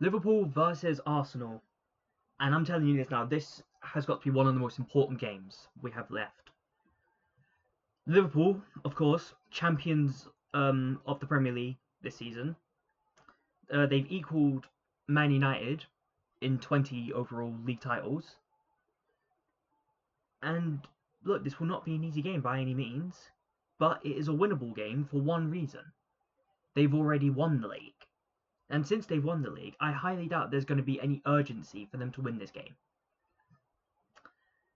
Liverpool versus Arsenal. And I'm telling you this now, this has got to be one of the most important games we have left. Liverpool, of course, champions of the Premier League this season. They've equalled Man United in 20 overall league titles. And look, this will not be an easy game by any means, but it is a winnable game for one reason. They've already won the league. And since they've won the league, I highly doubt there's going to be any urgency for them to win this game.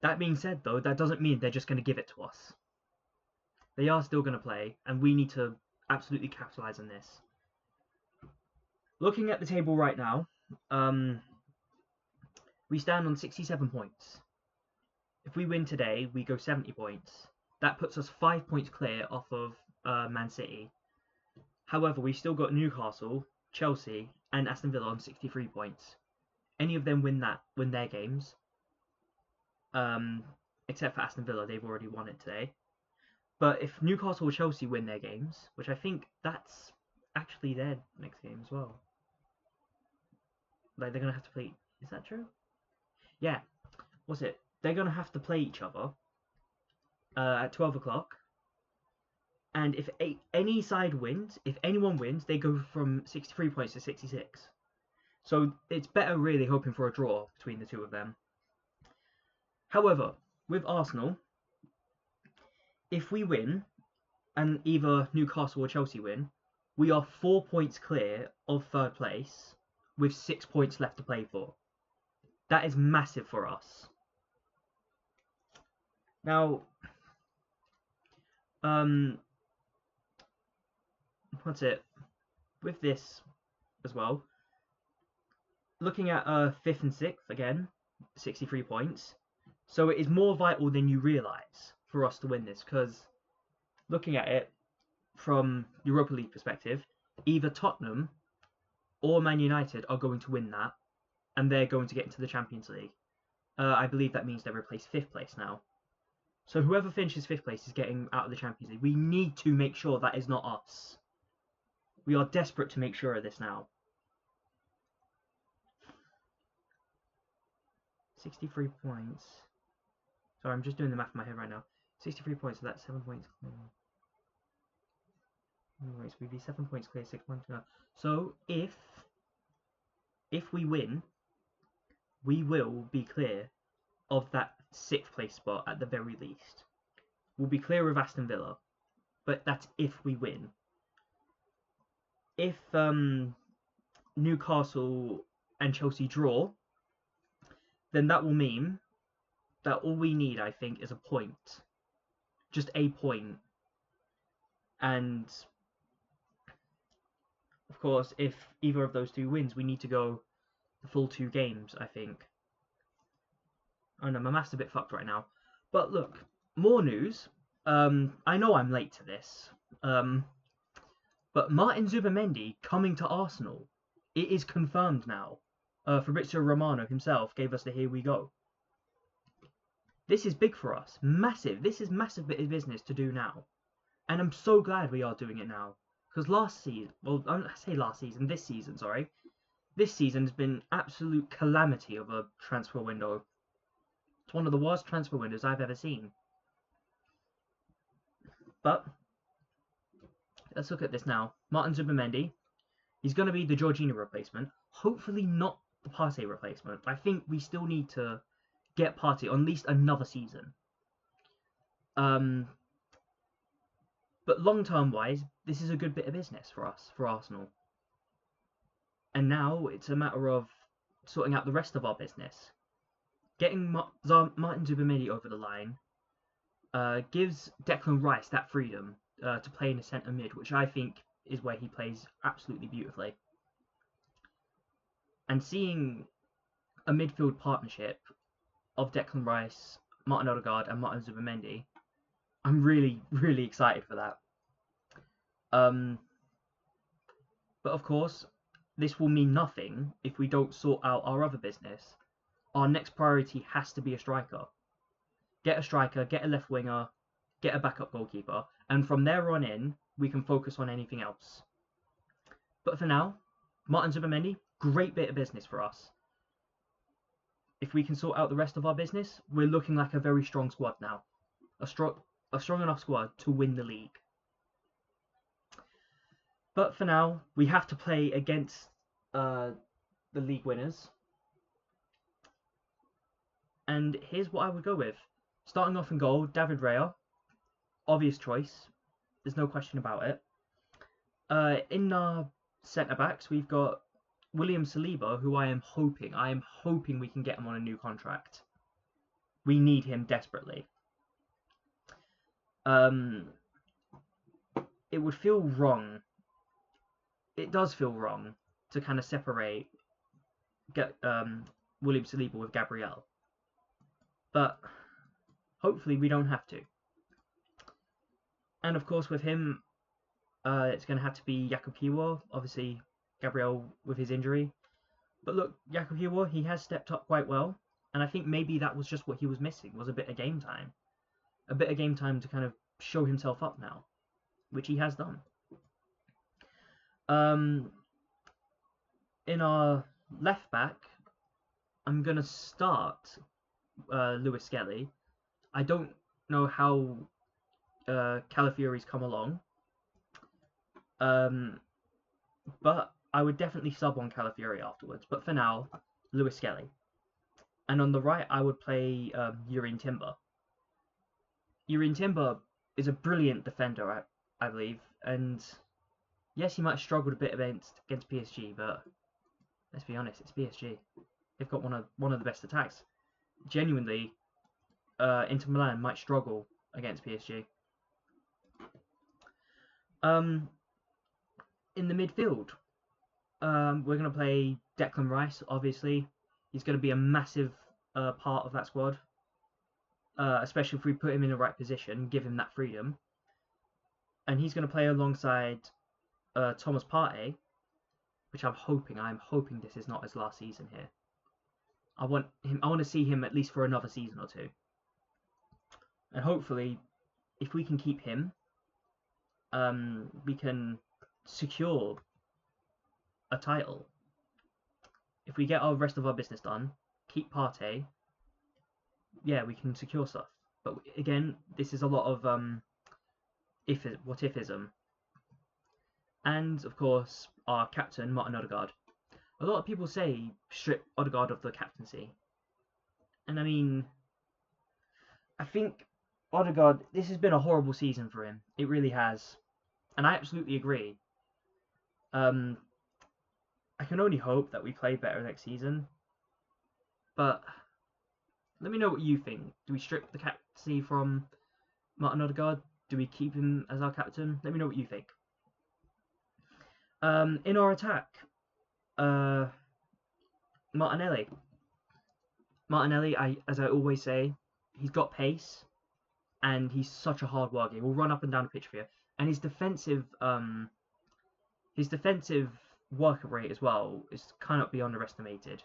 That being said, though, that doesn't mean they're just going to give it to us. They are still going to play, and we need to absolutely capitalise on this. Looking at the table right now, we stand on 67 points. If we win today, we go 70 points. That puts us 5 points clear off of Man City. However, we've still got Newcastle, Chelsea, and Aston Villa on 63 points. Any of them win their games, except for Aston Villa, they've already won it today. But if Newcastle or Chelsea win their games, which I think that's actually their next game as well. Like, they're going to have to play... Is that true? Yeah. What's it? They're going to have to play each other at 12 o'clock. And if any side wins, if anyone wins, they go from 63 points to 66. So it's better really hoping for a draw between the two of them. However, with Arsenal, if we win, and either Newcastle or Chelsea win, we are 4 points clear of third place, with 6 points left to play for. That is massive for us. Now, what's it? With this as well, looking at 5th and 6th again, 63 points. So it is more vital than you realise for us to win this, because looking at it from Europa League perspective, either Tottenham or Man United are going to win that, and they're going to get into the Champions League. I believe that means they replace 5th place now. So whoever finishes 5th place is getting out of the Champions League. We need to make sure that is not us. We are desperate to make sure of this now. 63 points. Sorry, I'm just doing the math in my head right now. 63 points, so that's 7 points clear. Anyways, we'd be 7 points clear, 6 points clear. So if we win, we will be clear of that 6th place spot at the very least. We'll be clear of Aston Villa, but that's if we win. If Newcastle and Chelsea draw, then that will mean that all we need, I think, is a point. Just a point. And, of course, if either of those two wins, we need to go the full 2 games, I think. Oh no, my math's a bit fucked right now. But look, more news. I know I'm late to this. But Martin Zubimendi coming to Arsenal. It is confirmed now. Fabrizio Romano himself gave us the here we go. This is big for us. Massive. This is massive bit of business to do now. And I'm so glad we are doing it now. Because last season, well, I say last season, this season, sorry. This season has been absolute calamity of a transfer window. It's one of the worst transfer windows I've ever seen. But let's look at this now. Martin Zubimendi. He's going to be the Jorginho replacement. Hopefully not the Partey replacement. I think we still need to get Partey on at least another season. But long-term wise, this is a good bit of business for us, for Arsenal. And now it's a matter of sorting out the rest of our business. Getting Martin Zubimendi over the line gives Declan Rice that freedom to play in the centre mid, which I think is where he plays absolutely beautifully. And seeing a midfield partnership of Declan Rice, Martin Odegaard and Martin Zubimendi, I'm really, really excited for that. But of course, this will mean nothing if we don't sort out our other business. Our next priority has to be a striker. Get a striker, get a left winger, get a backup goalkeeper, and from there on in, we can focus on anything else. But for now, Martin Zubimendi, great bit of business for us. If we can sort out the rest of our business, we're looking like a very strong squad now. A strong enough squad to win the league. But for now, we have to play against the league winners. And here's what I would go with. Starting off in goal, David Raya. Obvious choice. There's no question about it. In our centre-backs, we've got William Saliba, who I am hoping we can get him on a new contract. We need him desperately. It would feel wrong. It does feel wrong to kind of separate William Saliba with Gabriel. But hopefully we don't have to. And of course with him, it's going to have to be Jakub Kiwior. Obviously Gabriel with his injury. But look, Jakub Kiwior, he has stepped up quite well. And I think maybe that was just what he was missing, was a bit of game time. A bit of game time to kind of show himself up now, which he has done. In our left back, I'm going to start Lewis Skelly. I don't know how Calafiori's come along. But I would definitely sub on Calafiori afterwards. But for now, Lewis Skelly. And on the right, I would play Jurrien Timber. Jurrien Timber is a brilliant defender, I believe. And yes, he might have struggled a bit against PSG, but let's be honest, it's PSG. They've got one of the best attacks. Genuinely, Inter Milan might struggle against PSG. In the midfield, we're going to play Declan Rice, obviously. He's going to be a massive part of that squad. Especially if we put him in the right position, give him that freedom. And he's going to play alongside Thomas Partey, which I'm hoping this is not his last season here. I want to see him at least for another season or two. And hopefully, if we can keep him, we can secure a title. If we get our rest of our business done, keep Partey, yeah, we can secure stuff. But again, this is a lot of what ifism. And of course, our captain, Martin Odegaard. A lot of people say strip Odegaard of the captaincy. And I mean, I think Odegaard, this has been a horrible season for him. It really has. And I absolutely agree. I can only hope that we play better next season. But let me know what you think. Do we strip the captaincy from Martin Odegaard? Do we keep him as our captain? Let me know what you think. In our attack, Martinelli. Martinelli, as I always say, he's got pace, and he's such a hard worker. He will run up and down the pitch for you, and his defensive work rate as well is cannot be underestimated.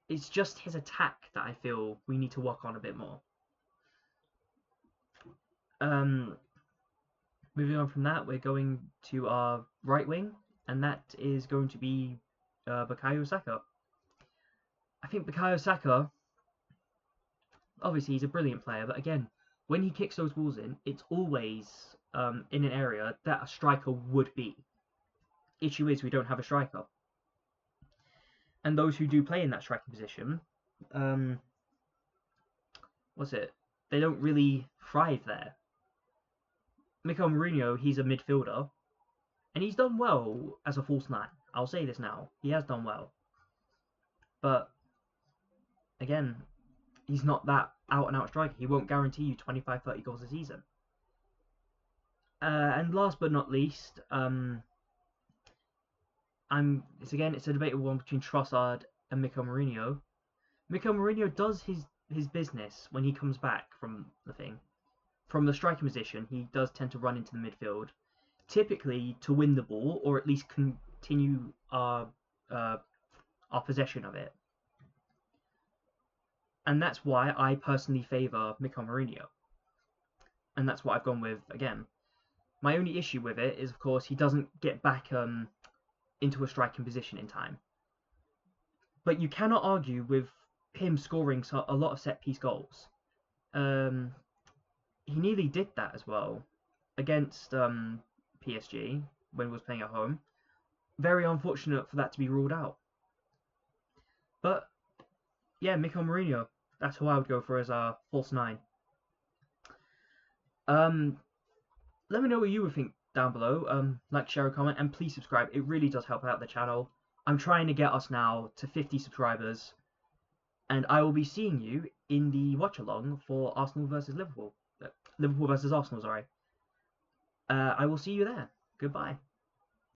It's just his attack that I feel we need to work on a bit more. Moving on from that, we're going to our right wing, and that is going to be Bukayo Saka. I think Bukayo Saka, obviously he's a brilliant player, but again, when he kicks those balls in, it's always in an area that a striker would be. Issue is we don't have a striker. And those who do play in that striking position, they don't really thrive there. Mikel Mourinho, he's a midfielder, and he's done well as a false nine. I'll say this now. He has done well. But, again, he's not that out-and-out striker. He won't guarantee you 25, 30 goals a season. And last but not least, it's a debatable one between Trossard and Mikel Mourinho. Mikel Mourinho does his business when he comes back from the thing. From the striking position, he does tend to run into the midfield, typically to win the ball or at least continue our possession of it. And that's why I personally favour Mikel Mourinho. And that's what I've gone with again. My only issue with it is, of course, he doesn't get back into a striking position in time. But you cannot argue with him scoring a lot of set piece goals. He nearly did that as well against PSG when he was playing at home. Very unfortunate for that to be ruled out. But yeah, Mikel Mourinho. That's who I would go for as our false nine. Let me know what you would think down below. Like, share, a comment, and please subscribe. It really does help out the channel. I'm trying to get us now to 50 subscribers, and I will be seeing you in the watch along for Arsenal versus Liverpool. Liverpool versus Arsenal, sorry. I will see you there. Goodbye.